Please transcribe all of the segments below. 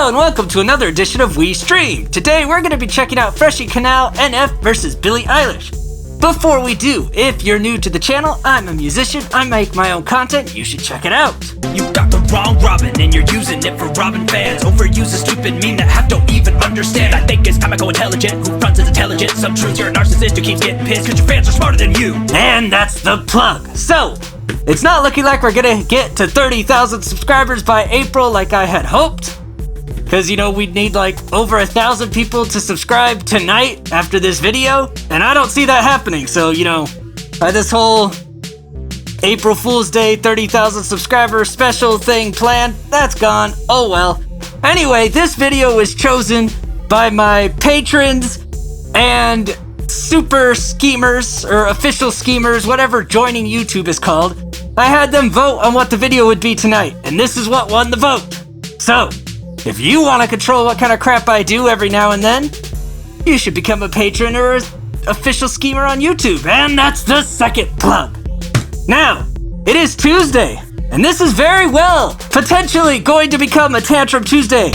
Hello and welcome to another edition of We Stream. Today we're going to be checking out Freshie Canal NF versus Billie Eilish. Before we do, if you're new to the channel, I'm a musician, I make my own content, you should check it out. You got the wrong Robin and you're using it for robbing fans. Overuse a stupid meme that half don't even understand. I think it's time I go intelligent, who fronts is intelligent. Some truth, you're a narcissist who keeps getting pissed cause your fans are smarter than you. And that's the plug. So, it's not looking like we're gonna get to 30,000 subscribers by April like I had hoped. Cause we'd need like over 1,000 people to subscribe tonight after this video. And I don't see that happening. So, by this whole April Fool's Day 30,000 subscriber special thing planned, that's gone. Oh well. Anyway, this video was chosen by my patrons and super schemers or official schemers, whatever joining YouTube is called. I had them vote on what the video would be tonight, and this is what won the vote. So, if you want to control what kind of crap I do every now and then, you should become a patron or an official schemer on YouTube, and that's the second plug. Now, it is Tuesday, and this is very well potentially going to become a Tantrum Tuesday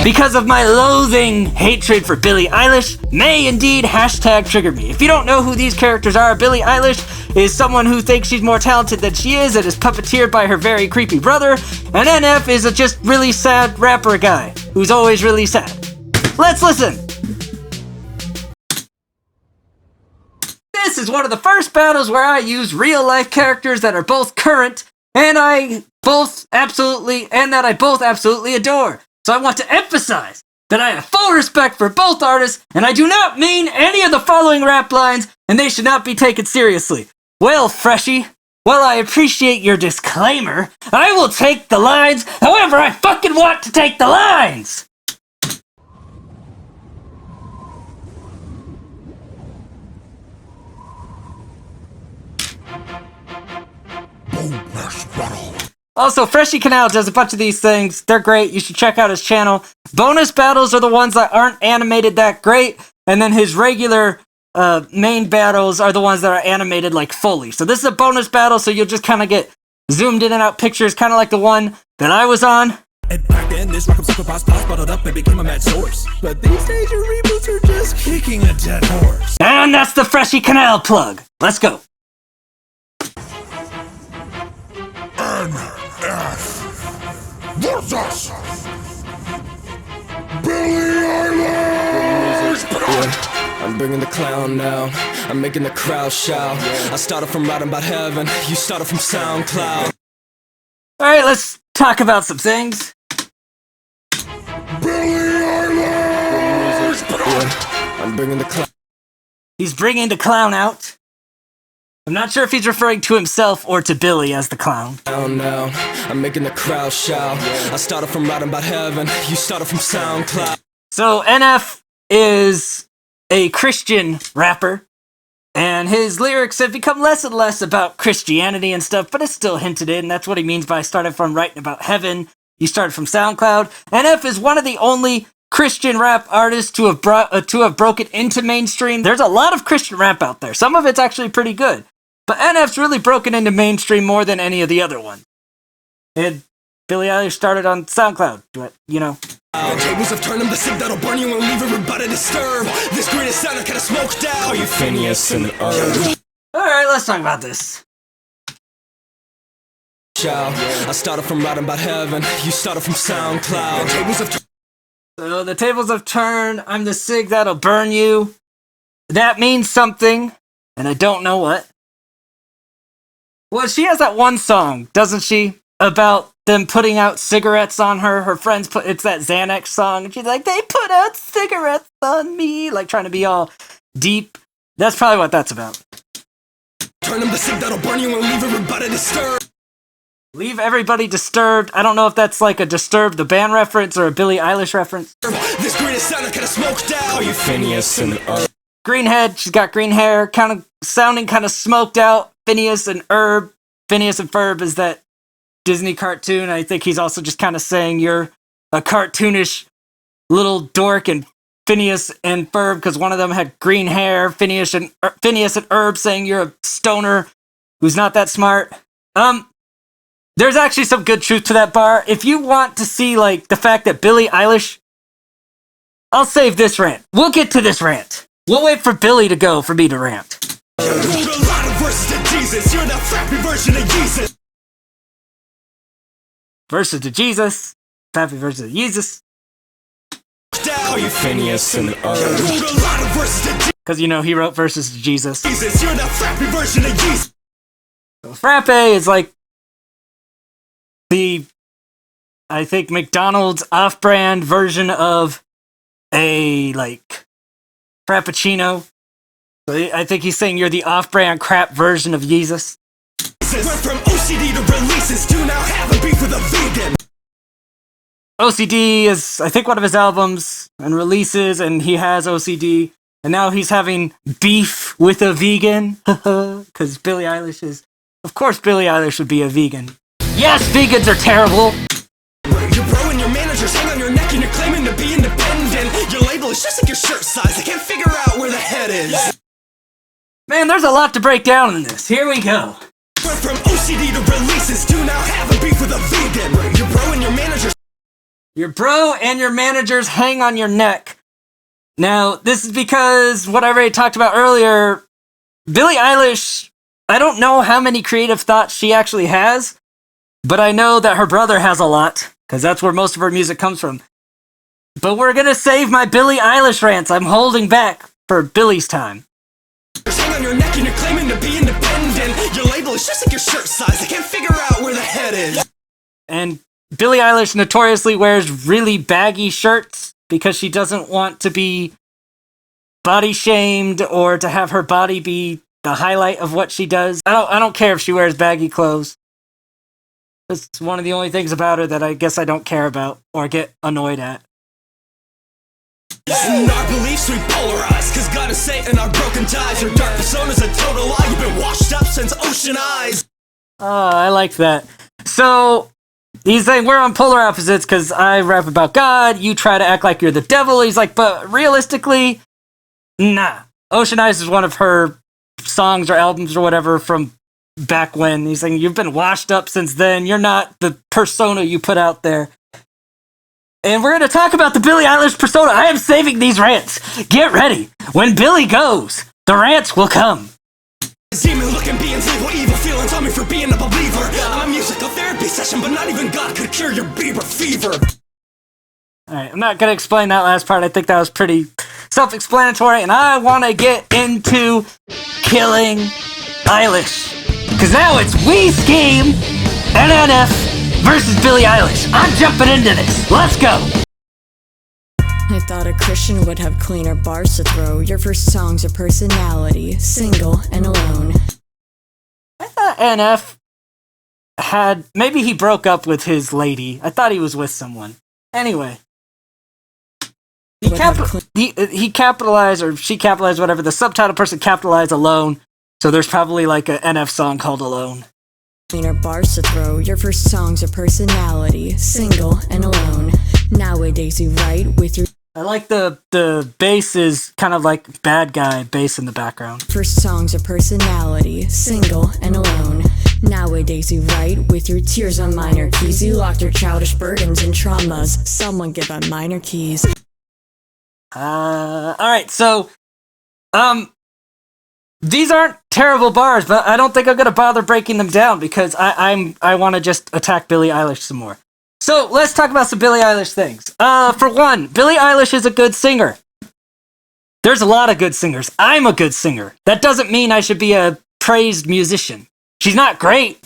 because of my loathing hatred for Billie Eilish may indeed hashtag trigger me. If you don't know who these characters are, Billie Eilish is someone who thinks she's more talented than she is and is puppeteered by her very creepy brother, and NF is a just really sad rapper guy who's always really sad. Let's listen! This is one of the first battles where I use real life characters that are both current and I both absolutely adore. So I want to emphasize that I have full respect for both artists, and I do not mean any of the following rap lines, and they should not be taken seriously. Well, Freshie, while I appreciate your disclaimer, I will take the lines however I fucking want to take the lines! Also, Freshie Canal does a bunch of these things. They're great. You should check out his channel. Bonus battles are the ones that aren't animated that great, and then his regular main battles are the ones that are animated like fully. So this is a bonus battle, so you'll just kind of get zoomed in and out pictures, kind of like the one that I was on. And back then, this rock super boss bottled up and became a mad source. But these days, your reboots are just kicking a dead horse. And that's the Freshie Canal plug. Let's go. Versus Billie Eilish! I'm bringing the clown now. I'm making the crowd shout. I started from writing about heaven. You started from SoundCloud. Alright, let's talk about some things. Billie Eilish! I'm bringing the clown. He's bringing the clown out. I'm not sure if he's referring to himself or to Billy as the clown. Now, I'm making the crowd shout. I started from writing about heaven. You started from SoundCloud. So NF is a Christian rapper, and his lyrics have become less and less about Christianity and stuff, but it's still hinted in. That's what he means by started from writing about heaven. You started from SoundCloud. NF is one of the only Christian rap artists to have broken into mainstream. There's a lot of Christian rap out there. Some of it's actually pretty good. But NF's really broken into mainstream more than any of the other ones. And Billie Eilish started on SoundCloud, but, Tables have turned them to sick that'll burn you and leave everybody disturbed. This greatest sound I kinda smoked out. Are you Phineas and Herb? Alright, let's talk about this. I started from writing about heaven. You started from SoundCloud. So the tables have turned. I'm the sig that'll burn you. That means something, and I don't know what. Well, she has that one song, doesn't she? About them putting out cigarettes on her. Her friends it's that Xanax song. And she's like, they put out cigarettes on me. Like trying to be all deep. That's probably what that's about. Turn them to sick that'll burn you and leave everybody disturbed. Leave everybody disturbed. I don't know if that's like a Disturbed the band reference or a Billie Eilish reference. This greatest sound I kinda smoked out. Are you Phineas and Herb? Green head, she's got green hair, sounding kind of smoked out. Phineas and Ferb is that Disney cartoon. I think he's also just kind of saying you're a cartoonish little dork, and Phineas and Ferb, because one of them had green hair. Phineas and Herb saying you're a stoner who's not that smart. there's actually some good truth to that bar. If you want to see, like, the fact that Billie Eilish... I'll save this rant. We'll get to this rant. We'll wait for Billy to go for me to rant. You wrote a lot of verses to Jesus. You're the frappy version of Jesus. Verses to Jesus. Happy verses to Jesus. Call you Phineas and Earth. You wrote a lot of verses to Jesus. Because, you know, he wrote verses to Jesus. You're the frappy version of Jesus. So Frappe is like the, I think, McDonald's off-brand version of a, like, Frappuccino. So I think he's saying you're the off-brand crap version of Jesus. Went from OCD to releases to now have a beef with a vegan. OCD is, I think, one of his albums and releases, and he has OCD. And now he's having beef with a vegan. Because Billie Eilish is... Of course Billie Eilish would be a vegan. Yes, vegans are terrible! Your bro and your managers hang on your neck and you're claiming to be independent. Your label is just like your shirt size. I can't figure out where the head is. Man, there's a lot to break down in this. Here we go. Went from OCD to releases to now have a beef with a vegan. Your bro and your managers... Your bro and your managers hang on your neck. Now, this is because what I already talked about earlier, Billie Eilish, I don't know how many creative thoughts she actually has, but I know that her brother has a lot, because that's where most of her music comes from. But we're going to save my Billie Eilish rants. I'm holding back for Billy's time. Hang on your neck and you're claiming to be independent. Your label is just like your shirt size. I can't figure out where the head is. And Billie Eilish notoriously wears really baggy shirts because she doesn't want to be body shamed or to have her body be the highlight of what she does. I don't care if she wears baggy clothes. It's one of the only things about her that I guess I don't care about or get annoyed at. In our beliefs we polarize, cause God is Satan, our broken ties. Your dark persona's a total lie. You've been washed up since ocean eyes. Oh, I like that. So... he's saying we're on polar opposites because I rap about God, you try to act like you're the devil. He's like, but realistically, nah. Ocean Eyes is one of her songs or albums or whatever from back when. He's saying, you've been washed up since then. You're not the persona you put out there. And we're going to talk about the Billie Eilish persona. I am saving these rants. Get ready. When Billie goes, the rants will come. Demon looking beings, evil feelings on me for being a believer. I'm a musical therapy session, but not even God could cure your Bieber fever. Alright, I'm not going to explain that last part. I think that was pretty self-explanatory, and I want to get into killing Eilish. Because now it's we, Skeem, and NF versus Billie Eilish. I'm jumping into this. Let's go. I thought a Christian would have cleaner bars to throw. Your first song's a personality, single and alone. I thought NF had... maybe he broke up with his lady. I thought he was with someone. Anyway. He capitalized, or she capitalized, whatever. The subtitle person capitalized alone. So there's probably like an NF song called Alone. Cleaner bars to throw. Your first song's a personality, single and alone. Nowadays you write with your... I like the bass is kind of like bad guy bass in the background. First song's a personality, single and alone. Nowadays you write with your tears on minor keys. You locked your childish burdens and traumas. Someone give them minor keys. Alright, so, these aren't terrible bars, but I don't think I'm gonna bother breaking them down because I want to just attack Billie Eilish some more. So, let's talk about some Billie Eilish things. For one, Billie Eilish is a good singer. There's a lot of good singers. I'm a good singer. That doesn't mean I should be a praised musician. She's not great.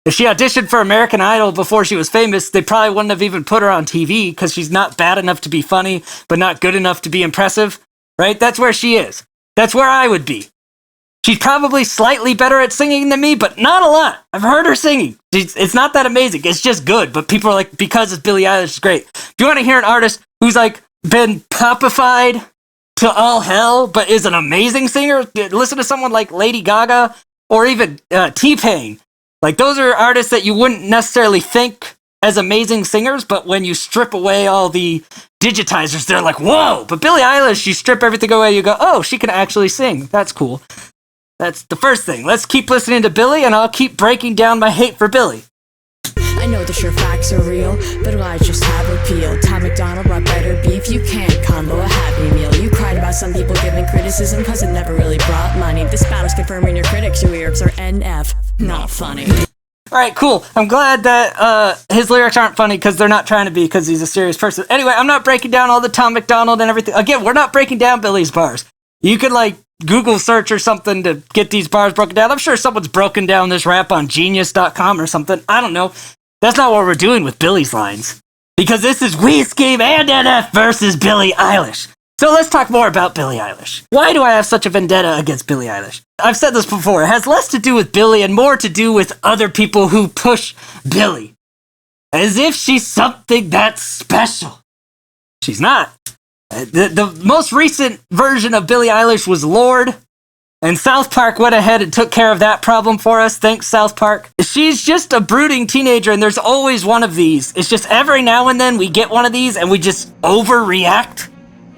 If she auditioned for American Idol before she was famous, they probably wouldn't have even put her on TV because she's not bad enough to be funny, but not good enough to be impressive, right? That's where she is. That's where I would be. She's probably slightly better at singing than me, but not a lot. I've heard her singing. It's not that amazing. It's just good, but people are like, because it's Billie Eilish, it's great. If you want to hear an artist who's like been popified to all hell, but is an amazing singer, listen to someone like Lady Gaga or even T-Pain. Like, those are artists that you wouldn't necessarily think as amazing singers, but when you strip away all the digitizers, they're like, whoa! But Billie Eilish, you strip everything away, you go, oh, she can actually sing. That's cool. That's the first thing. Let's keep listening to Billie, and I'll keep breaking down my hate for Billie. I know the sure facts are real, but lies just have appeal. Tom McDonald brought better beef, you can't combo a Happy Meal. You cried about some people giving criticism cause it never really brought money. This battle's confirming your critics, your lyrics are NF, not funny. Alright, cool. I'm glad that his lyrics aren't funny because they're not trying to be, because he's a serious person. Anyway, I'm not breaking down all the Tom McDonald and everything. Again, we're not breaking down Billy's bars. You could, like, Google search or something to get these bars broken down. I'm sure someone's broken down this rap on genius.com or something. I don't know. That's not what we're doing with Billy's lines. Because this is We, Skeem, and NF versus Billie Eilish. So let's talk more about Billie Eilish. Why do I have such a vendetta against Billie Eilish? I've said this before. It has less to do with Billie and more to do with other people who push Billie. As if she's something that's special. She's not. The most recent version of Billie Eilish was Lord. And South Park went ahead and took care of that problem for us. Thanks, South Park. She's just a brooding teenager, and there's always one of these. It's just every now and then we get one of these, and we just overreact.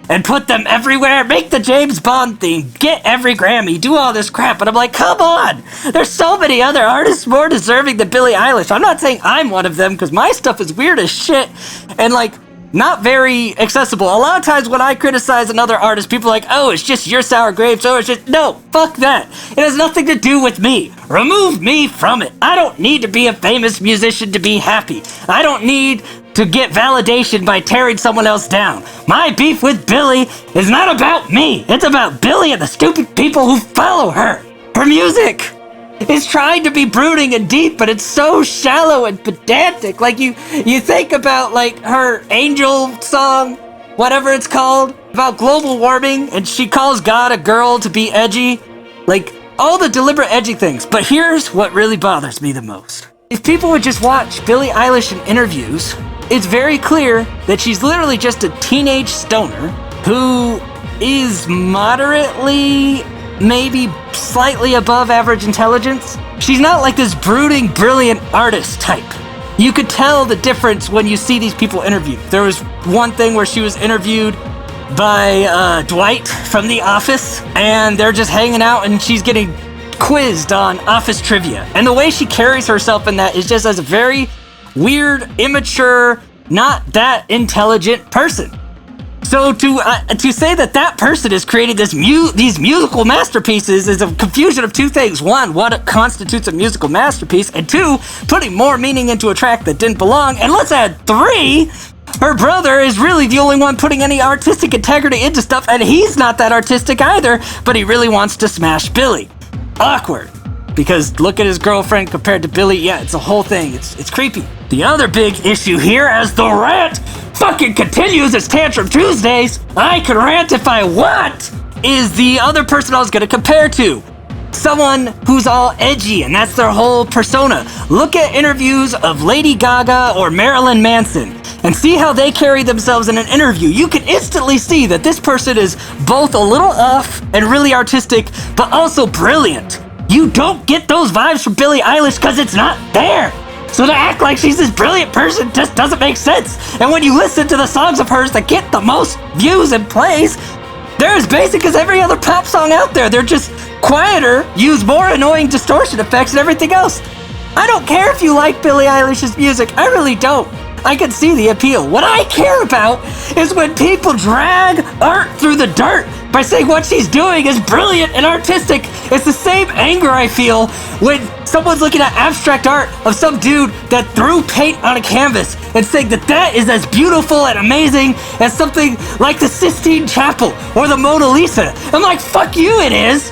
And put them everywhere, make the James Bond theme, get every Grammy, do all this crap. And I'm like, come on! There's so many other artists more deserving than Billie Eilish. I'm not saying I'm one of them, because my stuff is weird as shit, and like, not very accessible. A lot of times when I criticize another artist, people are like, oh, it's just your sour grapes, oh, it's just... No, fuck that. It has nothing to do with me. Remove me from it. I don't need to be a famous musician to be happy. I don't need to get validation by tearing someone else down. My beef with Billie is not about me. It's about Billie and the stupid people who follow her. Her music is trying to be brooding and deep, but it's so shallow and pedantic. Like, you think about, like, her Angel song, whatever it's called, about global warming, and she calls God a girl to be edgy. Like, all the deliberate edgy things. But here's what really bothers me the most. If people would just watch Billie Eilish in interviews, it's very clear that she's literally just a teenage stoner who is moderately, maybe slightly above average intelligence. She's not like this brooding, brilliant artist type. You could tell the difference when you see these people interviewed. There was one thing where she was interviewed by Dwight from The Office, and they're just hanging out and she's getting quizzed on Office trivia. And the way she carries herself in that is just as a very weird, immature, not that intelligent person. So to say that that person has created these musical masterpieces is a confusion of two things. One, what constitutes a musical masterpiece, and two, putting more meaning into a track that didn't belong. And let's add three, her brother is really the only one putting any artistic integrity into stuff, and he's not that artistic either, but he really wants to smash Billie. Awkward. Because look at his girlfriend compared to Billie. Yeah, it's a whole thing. It's creepy. The other big issue here, as the rant fucking continues, it's Tantrum Tuesdays, I can rant if I want, is the other person I was gonna compare to. Someone who's all edgy, and that's their whole persona. Look at interviews of Lady Gaga or Marilyn Manson, and see how they carry themselves in an interview. You can instantly see that this person is both a little off and really artistic, but also brilliant. You don't get those vibes from Billie Eilish because it's not there. So to act like she's this brilliant person just doesn't make sense. And when you listen to the songs of hers that get the most views and plays, they're as basic as every other pop song out there. They're just quieter, use more annoying distortion effects and everything else. I don't care if you like Billie Eilish's music. I really don't. I can see the appeal. What I care about is when people drag art through the dirt by saying what she's doing is brilliant and artistic. It's the same anger I feel when someone's looking at abstract art of some dude that threw paint on a canvas and saying that that is as beautiful and amazing as something like the Sistine Chapel or the Mona Lisa. I'm like, fuck you, it is.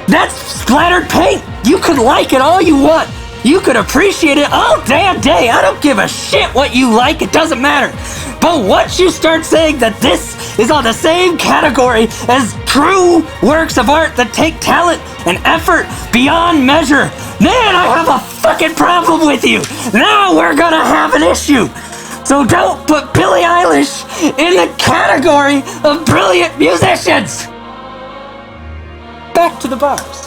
That's splattered paint. You can like it all you want. You could appreciate it all damn day. I don't give a shit what you like. It doesn't matter. But once you start saying that this is on the same category as true works of art that take talent and effort beyond measure, then I have a fucking problem with you. Now we're gonna have an issue. So don't put Billie Eilish in the category of brilliant musicians. Back to the bars.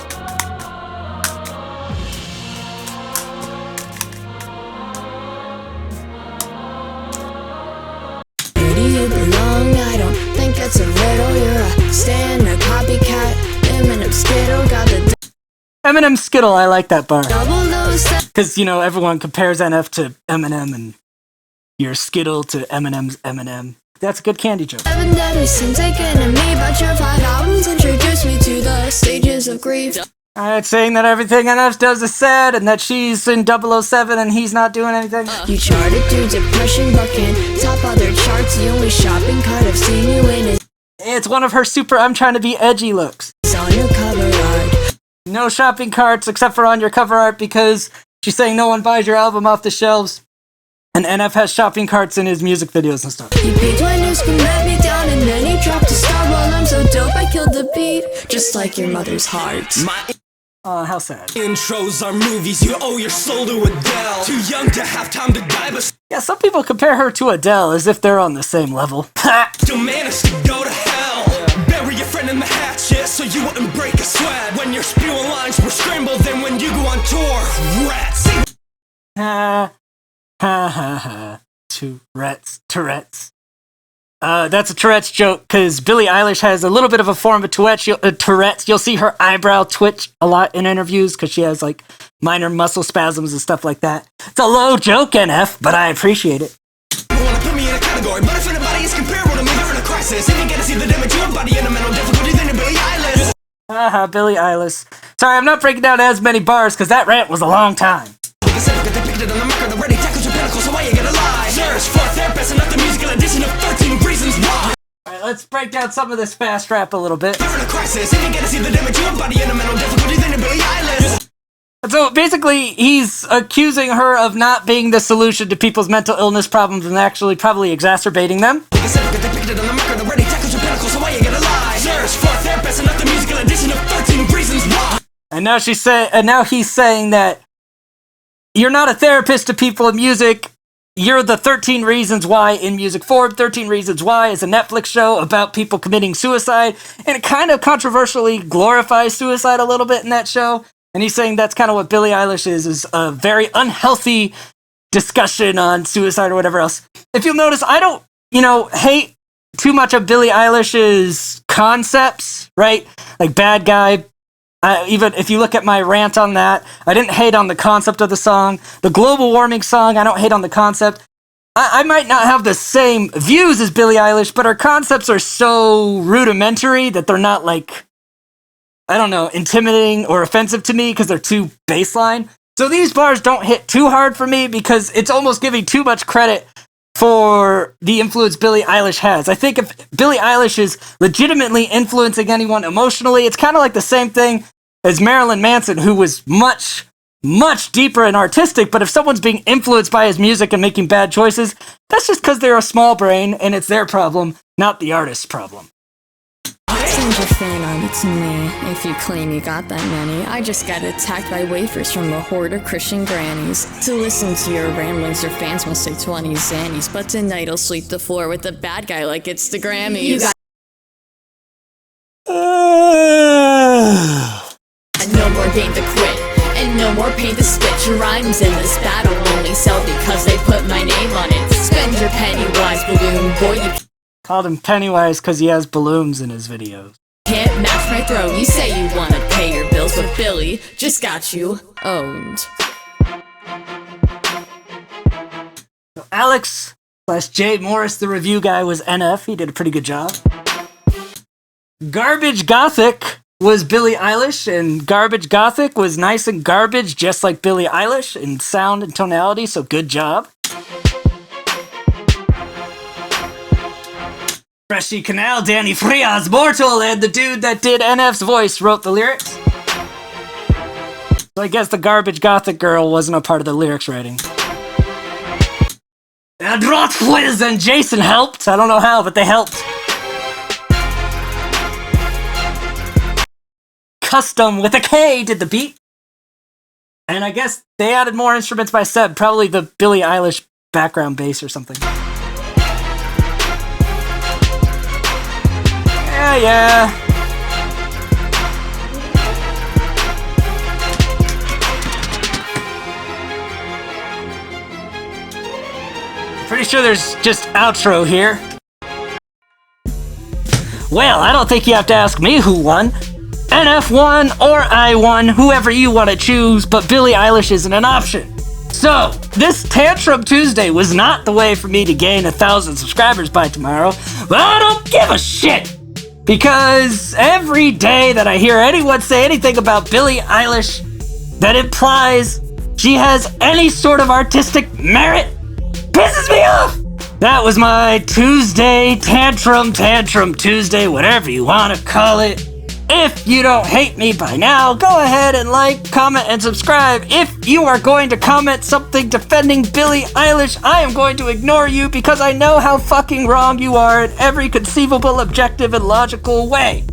I don't think it's a riddle. You're a stand, a copycat. Eminem Skittle got the Eminem Skittle, I like that bar. double dose. Because, you know, everyone compares NF to Eminem and your Skittle to Eminem's Eminem. That's a good candy joke. Haven't ever seen taken of me, but your 5 albums introduced me to the stages of grief. Alright, saying that everything NF does is sad and that she's in 007 and he's not doing anything. You charted through depression, but can't top other charts. The only shopping cart I've seen you in is It's one of her super I'm trying to be edgy looks. on your cover art. No shopping carts except for on your cover art because she's saying no one buys your album off the shelves. And NF has shopping carts in his music videos and stuff. You peaked when you screamed at me down, and then you dropped a star. Well, I'm so dope, I killed the beat, just like your mother's heart. My Oh, how sad. intros are movies, you owe your soul to Adele. Too young to have time to die, but Yeah, some people compare her to Adele as if they're on the same level. Ha! still managed to go to hell. Bury your friend in the hatchet so you wouldn't break a sweat. When your spewing lines were scrambled, then when you go on tour, rats. Ha ha ha ha. Tourette's. That's a Tourette's joke because Billie Eilish has a little bit of a form of Tourette's. You'll see her eyebrow twitch a lot in interviews because she has like minor muscle spasms and stuff like that. It's a low joke, NF, but I appreciate it. You wanna put me in a category, but if anybody is comparable to me, they're in a crisis. If you get to see the damage you embody in a mental difficulty, then you're Billie Eilish. Haha, Billie Eilish. Sorry, I'm not breaking down as many bars because that rant was a long time. Depicted on the marker, already tackles your pinnacle, so why you gotta lie? Search for a therapist and not the musical edition of 13 Reasons Why. Alright, let's break down some of this fast rap a little bit. They're in a crisis. If you get to see the damage you embody in a mental difficulty, then you're Billie Eilish. So basically, he's accusing her of not being the solution to people's mental illness problems and actually probably exacerbating them. Depicted on the marker, already tackles your pinnacle, so why you gotta lie? Search for a therapist and not the musical edition of 13 Reasons Why. And now he's saying that you're not a therapist to people in music. You're the 13 Reasons Why in music form. 13 Reasons Why is a Netflix show about people committing suicide, and it kind of controversially glorifies suicide a little bit in that show. And he's saying that's kind of what Billie Eilish is a very unhealthy discussion on suicide or whatever else. If you'll notice, I don't, hate too much of Billie Eilish's concepts, right? Like bad guy. Even if you look at my rant on that, I didn't hate on the concept of the song. The global warming song, I don't hate on the concept. I might not have the same views as Billie Eilish, but her concepts are so rudimentary that they're not like, I don't know, intimidating or offensive to me because they're too baseline. So these bars don't hit too hard for me because it's almost giving too much credit for the influence Billie Eilish has. I think if Billie Eilish is legitimately influencing anyone emotionally, it's kind of like the same thing as Marilyn Manson, who was much, much deeper and artistic, but if someone's being influenced by his music and making bad choices, that's just because they're a small brain and it's their problem, not the artist's problem. Send your fan art to me if you claim you got that many. I just got attacked by wafers from a horde of Christian grannies. To listen to your ramblings, your fans must say 20 Xannies, but tonight I'll sweep the floor with the bad guy like it's the Grammys. And no more game to quit, and no more pain to spit. Your rhymes in this battle only sell because they put my name on it. Spend your penny wise, balloon boy, you Called him Pennywise because he has balloons in his videos. can't match my throw. You say you wanna pay your bills, but Billy just got you owned. So Alex/Jay Morris, the review guy, was NF. He did a pretty good job. Garbage Gothic was Billie Eilish, and Garbage Gothic was nice and garbage, just like Billie Eilish in sound and tonality, so good job. Freshie Canal, Danny Frias Mortal, and the dude that did NF's voice wrote the lyrics. So I guess the Garbage Gothic girl wasn't a part of the lyrics writing. And Rotwiz and Jason helped. I don't know how, but they helped. Custom with a K did the beat. And I guess they added more instruments by Seb, probably the Billie Eilish background bass or something. Yeah. Pretty sure there's just outro here. Well, I don't think you have to ask me who won. NF1 or I1, whoever you want to choose, but Billie Eilish isn't an option. So, this Tantrum Tuesday was not the way for me to gain 1,000 subscribers by tomorrow, but I don't give a shit! Because every day that I hear anyone say anything about Billie Eilish that implies she has any sort of artistic merit pisses me off! That was my Tuesday, Tantrum Tuesday, whatever you want to call it. If you don't hate me by now, go ahead and like, comment, and subscribe. If you are going to comment something defending Billie Eilish, I am going to ignore you because I know how fucking wrong you are in every conceivable, objective, and logical way.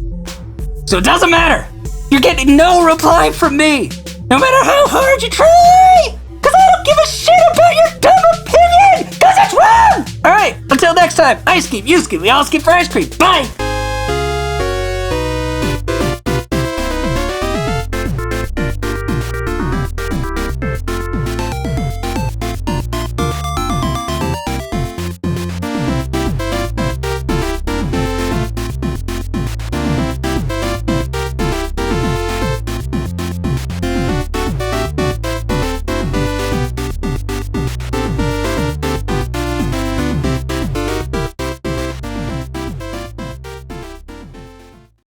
So it doesn't matter. You're getting no reply from me, no matter how hard you try, because I don't give a shit about your dumb opinion, because it's wrong! Alright, until next time, I Skeem, you Skeem, we all Skeem for ice cream. Bye!